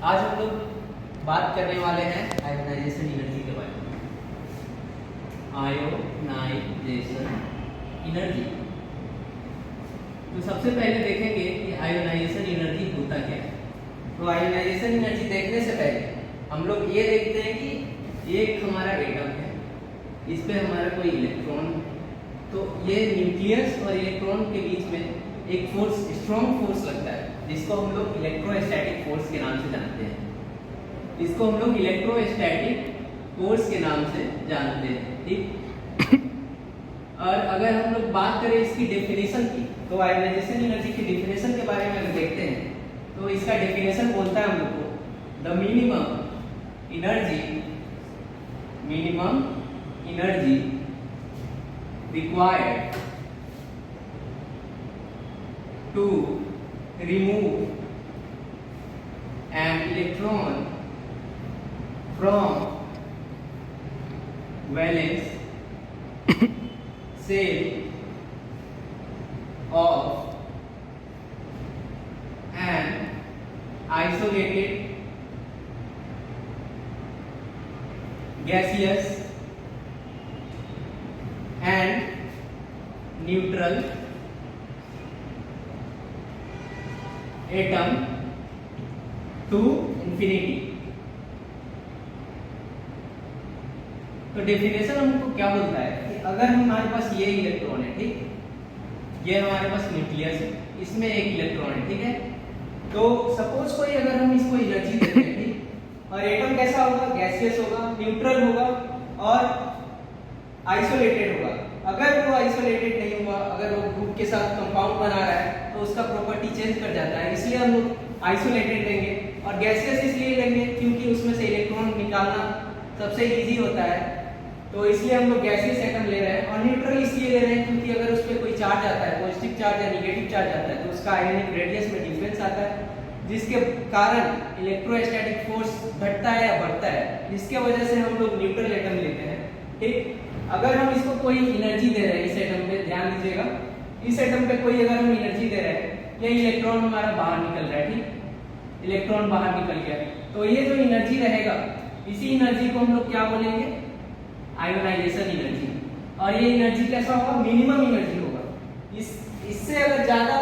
आज हम लोग बात करने वाले हैं आयोनाइजेशन एनर्जी के बारे में। आयोनाइजेशन एनर्जी, तो सबसे पहले देखेंगे कि आयोनाइजेशन एनर्जी होता क्या है। तो आयोनाइजेशन एनर्जी देखने से पहले हम लोग ये देखते हैं कि एक हमारा एटम है, इस पे हमारा कोई इलेक्ट्रॉन, तो ये न्यूक्लियस और इलेक्ट्रॉन के बीच में एक फोर्स, स्ट्रॉन्ग फोर्स लगता है, जिसको हम लोग इलेक्ट्रोस्टैटिक फोर्स के नाम से जानते हैं। इसको हम लोग इलेक्ट्रोस्टैटिक फोर्स के नाम से जानते हैं, ठीक। और अगर हम लोग बात करें इसकी डेफिनेशन की, तो आयोनाइजेशन एनर्जी की डेफिनेशन के बारे में अगर देखते हैं तो इसका डेफिनेशन बोलता है हम लोग को the minimum energy required to remove an electron from valence shell of an isolated gaseous and neutral atom to infinity. तो डेफिनेशन हमको क्या बोलता है कि अगर हमारे पास ये इलेक्ट्रॉन है, ठीक, ये हमारे पास न्यूक्लियस है, इसमें एक इलेक्ट्रॉन है, ठीक है। तो सपोज कोई अगर हम इसको एनर्जी देते हैं, ठीक, और एटम कैसा होगा, गैसियस होगा, न्यूट्रल होगा और आइसोलेटेड होगा। अगर वो आइसोलेटेड नहीं हुआ, अगर वो ग्रुप के साथ कंपाउंड बना रहा है तो उसका प्रॉपर्टी चेंज कर जाता है, इसलिए हम लोग आइसोलेटेड लेंगे। और गैसियस इसलिए लेंगे क्योंकि उसमें से इलेक्ट्रॉन निकालना सबसे इजी होता है, तो इसलिए हम लोग गैसियस एटम ले रहे हैं। और न्यूट्रल इसलिए ले रहे हैं क्योंकि अगर उस पर कोई चार्ज आता है, पॉजिटिव चार्ज या नेगेटिव चार्ज आता है, तो उसका आयोनिक रेडियस में डिफरेंस आता है, जिसके कारण इलेक्ट्रोस्टैटिक फोर्स घटता है या बढ़ता है, जिसके वजह से हम लोग न्यूट्रल एटम लेते हैं, ठीक। अगर हम इसको कोई एनर्जी दे रहे हैं, इस एटम पे ध्यान दीजिएगा, इस एटम पे कोई अगर हम एनर्जी दे रहे हैं, ये इलेक्ट्रॉन हमारा बाहर निकल रहा है, ठीक, इलेक्ट्रॉन बाहर निकल गया, तो ये जो एनर्जी रहेगा, इसी एनर्जी को हम लोग क्या बोलेंगे, आयोनाइजेशन एनर्जी। और ये एनर्जी कैसा होगा, मिनिमम एनर्जी होगा। इससे अगर ज्यादा,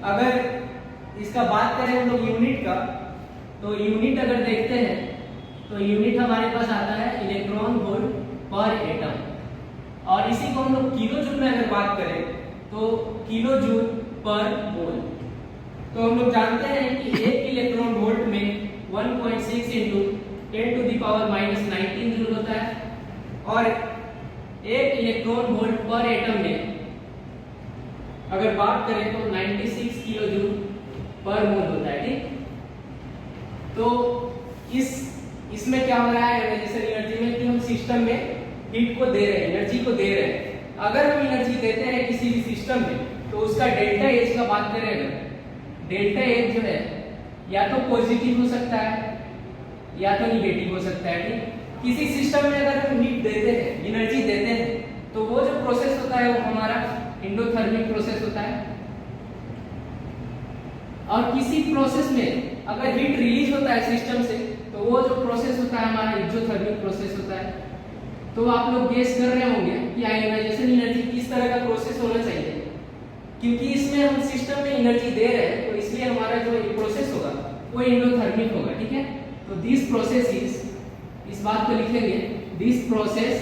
अगर इसका बात करें हम लोग यूनिट का, तो यूनिट अगर देखते हैं तो यूनिट हमारे पास आता है इलेक्ट्रॉन वोल्ट पर एटम। और इसी को हम लोग किलो जूल में अगर बात करें तो किलो जूल पर मोल। तो हम लोग जानते हैं कि एक इलेक्ट्रॉन वोल्ट में 1.6 into 10 to the power -19 joule होता है, और एक इलेक्ट्रॉन वोल्ट पर एटम में अगर बात करें तो 96 किलो जूल पर मोल होता है, ठीक। तो इसमें क्या हो रहा है आयोनाइजेशन एनर्जी में कि हम सिस्टम में हीट को दे रहे हैं, एनर्जी को दे रहे हैं। अगर हम एनर्जी देते हैं किसी भी सिस्टम में तो उसका डेल्टा एच का बात करें, अगर डेल्टा एच जो है या तो पॉजिटिव हो सकता है या तो निगेटिव हो सकता है, ठीक। किसी सिस्टम में अगर हम हीट देते हैं, एनर्जी देते हैं, तो वो जो प्रोसेस होता है वो हमारा एंडोथर्मिक प्रोसेस होता है। और किसी प्रोसेस में अगर हीट रिलीज होता है सिस्टम से, तो वो जो प्रोसेस होता है हमारा एक्सोथर्मिक प्रोसेस होता है। तो आप लोग गेस कर रहे होंगे कि आयोनाइजेशन एनर्जी किस तरह का प्रोसेस होना चाहिए, क्योंकि इसमें हम सिस्टम में एनर्जी दे रहे हैं, तो इसलिए हमारा जो प्रोसेस होगा वो एंडोथर्मिक होगा, ठीक है। तो दिस प्रोसेस इज, इस बात को लिखेंगे, दिस प्रोसेस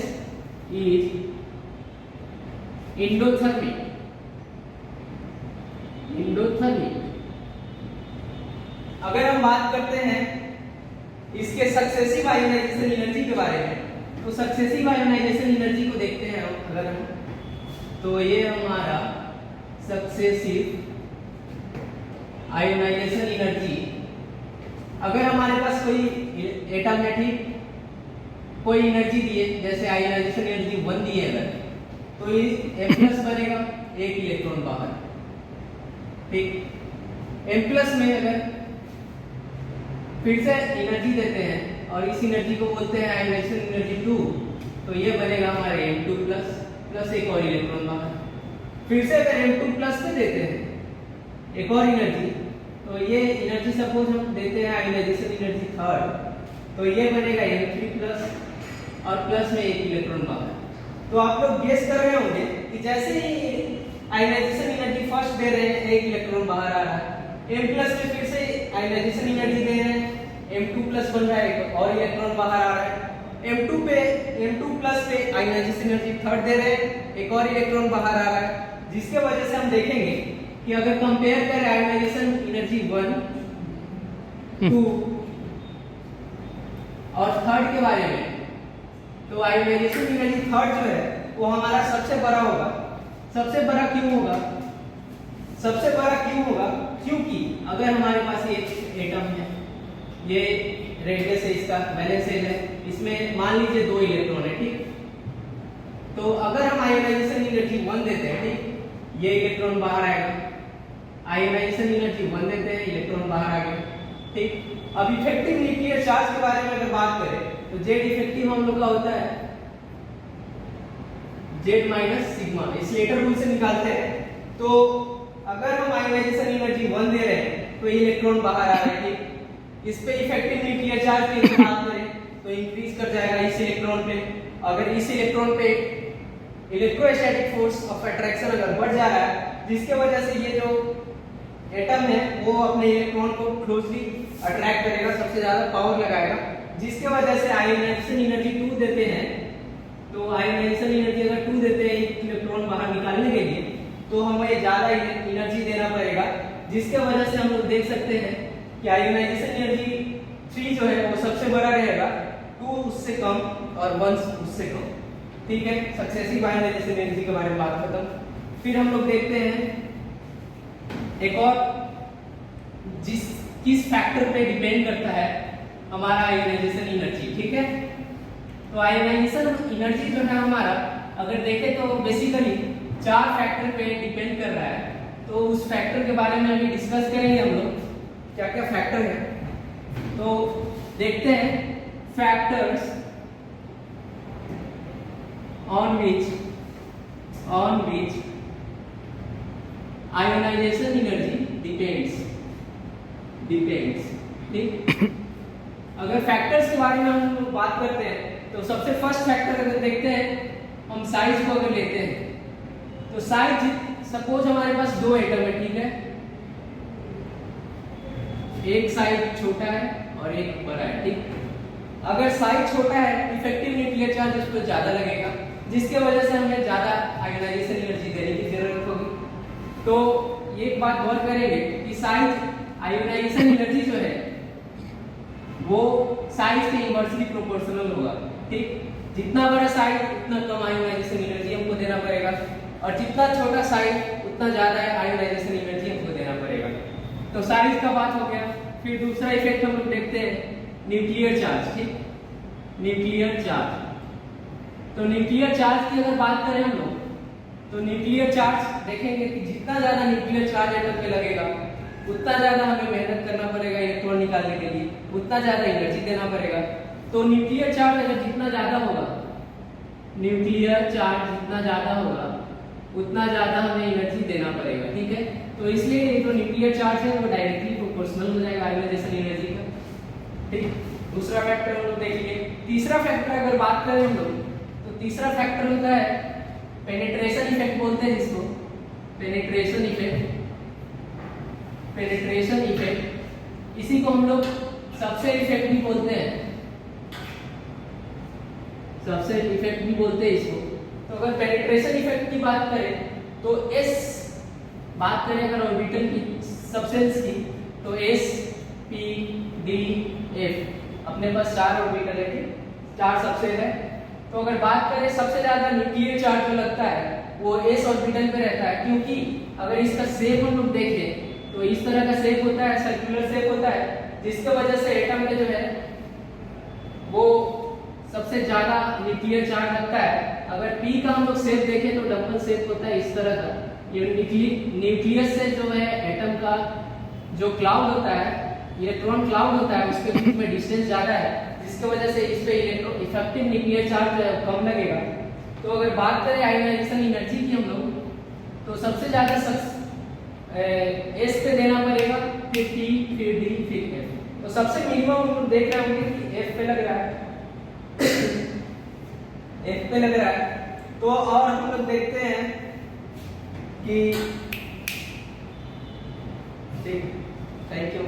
इज एंडोथर्मिक। अगर हम बात करते हैं इसके सक्सेसिव आयोनाइजेशन एनर्जी के बारे में, तो सक्सेसिव आयोनाइजेशन एनर्जी को देखते हैं अगर हम, तो ये हमारा सक्सेसिव आयोनाइजेशन एनर्जी, अगर हमारे पास कोई एटम है, ठीक, कोई एनर्जी दिए, जैसे आयोनाइजेशन एनर्जी 1 दिए अगर, तो ये M+ बनेगा, एक इलेक्ट्रॉन बाहर, ठीक। M+ में अगर फिर से एनर्जी देते हैं और इस एनर्जी को बोलते हैं आयोनाइजेशन एनर्जी 2, तो ये बनेगा हमारे M2 प्लस एक और इलेक्ट्रॉन बाहर। फिर से अगर M2 प्लस पे देते हैं एक और एनर्जी, तो ये एनर्जी सपोज हम देते हैं आयोनाइजेशन एनर्जी थर्ड, तो ये बनेगा M3 प्लस और प्लस में एक इलेक्ट्रॉन बाहर। तो आप लोग गेस कर रहे होंगे कि जैसे ही आयोनाइजेशन एनर्जी फर्स्ट दे रहे हैं एक इलेक्ट्रॉन बाहर आ रहा है, M प्लस में फिर से आयोनाइजेशन एनर्जी दे रहे हैं, M2 प्लस बन रहा है, एक और इलेक्ट्रॉन बाहर आ रहा है। M2 प्लस पे आयोनाइजेशन एनर्जी थर्ड दे रहे हैं, एक और इलेक्ट्रॉन बाहर आ रहा है, जिसके वजह से हम देखेंगे कि अगर कंपेयर करें आयोनाइजेशन एनर्जी 1, 2 और थर्ड के बारे में, तो आयोनाइजेशन एनर्जी थर्ड जो है वो हमारा सबसे बड़ा होगा। सबसे बड़ा क्यों होगा? सबसे बड़ा क्यों होगा? क्योंकि अगर हमारे पास ये एटम है, ये रेडियस है, इसका वैलेंस शेल है, इसमें मान लीजिए 2 इलेक्ट्रॉन है, ठीक। तो अगर हम आयोनाइजेशन एनर्जी 1 देते हैं, ठीक, ये इलेक्ट्रॉन बाहर आएगा, आयोनाइजेशन एनर्जी 1 देते हैं, इलेक्ट्रॉन बाहर आ गया, ठीक। अब इफेक्टिव न्यूक्लियर चार्ज के बारे में अगर बात करें तो जेड इफेक्टिव हम लोग का होता है जेड माइनस सिग्मा, इस लेटर रूल से निकालते हैं। तो अगर हम आयोनाइजेशन एनर्जी 1 दे रहे हैं तो ये इलेक्ट्रॉन बाहर आ रहा है, ठीक। इस पे इफेक्टिव न्यूक्लियर चार्ज की बात करें तो इंक्रीज कर जाएगा इस इलेक्ट्रॉन पे। अगर इस इलेक्ट्रॉन पे इलेक्ट्रोस्टैटिक फोर्स ऑफ अट्रैक्शन अगर बढ़ जा रहा है, जिसके वजह से ये जो एटम है वो अपने इलेक्ट्रॉन को क्लोजली अट्रैक्ट करेगा, सबसे ज्यादा पावर लगाएगा, जिसके वजह से आयोनाइजेशन एनर्जी 2 देते हैं। तो आयोनाइजेशन एनर्जी अगर 2 देते हैं इलेक्ट्रॉन बाहर निकालने के लिए, तो हमें ज्यादा एनर्जी देना पड़ेगा, जिसके वजह से हम लोग देख सकते हैं कि आयोनाइजेशन एनर्जी 3 जो है वो सबसे बड़ा रहेगा, 2 उससे कम और 1 उससे कम, ठीक है। सक्सेसिव आयोनाइजेशन एनर्जी के बारे में बात खत्म। फिर हम लोग देखते हैं एक और, किस फैक्टर पे डिपेंड करता है हमारा आयोनाइजेशन एनर्जी, ठीक है। तो आयोनाइजेशन एनर्जी जो है हमारा अगर देखें तो बेसिकली 4 फैक्टर पे डिपेंड कर रहा है। तो उस फैक्टर के बारे में अभी डिस्कस करेंगे हम लोग, क्या क्या फैक्टर है। तो देखते हैं factors on which ionization energy depends, ठीक। अगर फैक्टर्स के बारे में हम लोग बात करते हैं तो सबसे फर्स्ट फैक्टर अगर देखते हैं हम साइज को अगर लेते हैं तो साइज, सपोज हमारे पास 2 एटम है, ठीक है, एक साइज छोटा है और एक बड़ा है, ठीक। अगर साइज छोटा है इफेक्टिव न्यूक्लियर चार्ज उस पर ज्यादा लगेगा, जिसके वजह से हमें ज्यादा आयोनाइजेशन एनर्जी देने की जरूरत होगी। तो एक बात गौर करेंगे कि साइज आयोनाइजेशन एनर्जी जो है वो साइज के इनवर्सली प्रोपोर्शनल होगा, ठीक। जितना बड़ा साइज उतना कम आयोनाइजेशन एनर्जी हमको देना पड़ेगा, और जितना छोटा साइज उतना ज्यादा आयोनाइजेशन एनर्जी हमको देना पड़ेगा। तो साइज का बात हो गया। फिर दूसरा इफेक्ट हम लोग देखते हैं न्यूक्लियर चार्ज, ठीक, न्यूक्लियर चार्ज। तो न्यूक्लियर चार्ज की अगर बात करें हम लोग तो न्यूक्लियर चार्ज देखेंगे कि जितना ज्यादा न्यूक्लियर चार्ज एटम पे लगेगा उतना ज्यादा हमें मेहनत करना पड़ेगा इलेक्ट्रॉन निकालने के लिए, उतना ज्यादा एनर्जी देना पड़ेगा। तो न्यूक्लियर चार्ज अगर जितना ज्यादा होगा, न्यूक्लियर चार्ज जितना ज्यादा होगा उतना ज्यादा हमें एनर्जी देना पड़ेगा, ठीक है। तो इसलिए जो न्यूक्लियर चार्ज है वो डायरेक्टली प्रोपोर्शनल हो जाएगा आयोनाइजेशन एनर्जी का, ठीक। दूसरा फैक्टर हम लोग देखेंगे। तीसरा फैक्टर अगर बात करें हम लोग तो तीसरा फैक्टर होता है पेनिट्रेशन इफेक्ट, बोलते हैं जिसको पेनिट्रेशन इफेक्ट। पेनिट्रेशन इफेक्ट, इसी को हम लोग सबसेल इफेक्ट भी बोलते हैं, सबसेल इफेक्ट भी बोलते हैं इसको। तो अगर पेनिट्रेशन इफेक्ट की बात करें तो एस, बात करें अगर ऑर्बिटल की सबसेल्स की तो एस पी डी एफ, अपने पास 4 ऑर्बिटल है, 4 सबसेल है। तो अगर बात करें सबसे ज्यादा न्यूक्लियर चार्ज जो लगता है वो एस ऑर्बिटल पे रहता है, क्योंकि अगर इसका शेप हम लोग देखें तो इस तरह का शेप होता है, सर्कुलर शेप होता है, जिसके वजह से एटम में जो है वो सबसे ज्यादा न्यूक्लियर चार्ज लगता है। अगर पी का हम लोग शेप देखें तो डबल शेप होता है इस तरह का। ये न्यूक्लियस से जो है एटम का जो क्लाउड होता है, इलेक्ट्रॉन क्लाउड होता है, उसके बीच में डिस्टेंस ज्यादा है, जिसके वजह से इस पे इफेक्टिव न्यूक्लियर चार्ज कम लगेगा। तो अगर बात करें आयोनाइजेशन एनर्जी की हम लोग तो सबसे ज्यादा एस पे देना पड़ेगा, फिर टी, फिर डी, तो सबसे मिनिमम हम लोग देख रहे होंगे कि F पे लग रहा है, F पे लग रहा है। तो और हम लोग देखते हैं कि ठीक, थैंक यू।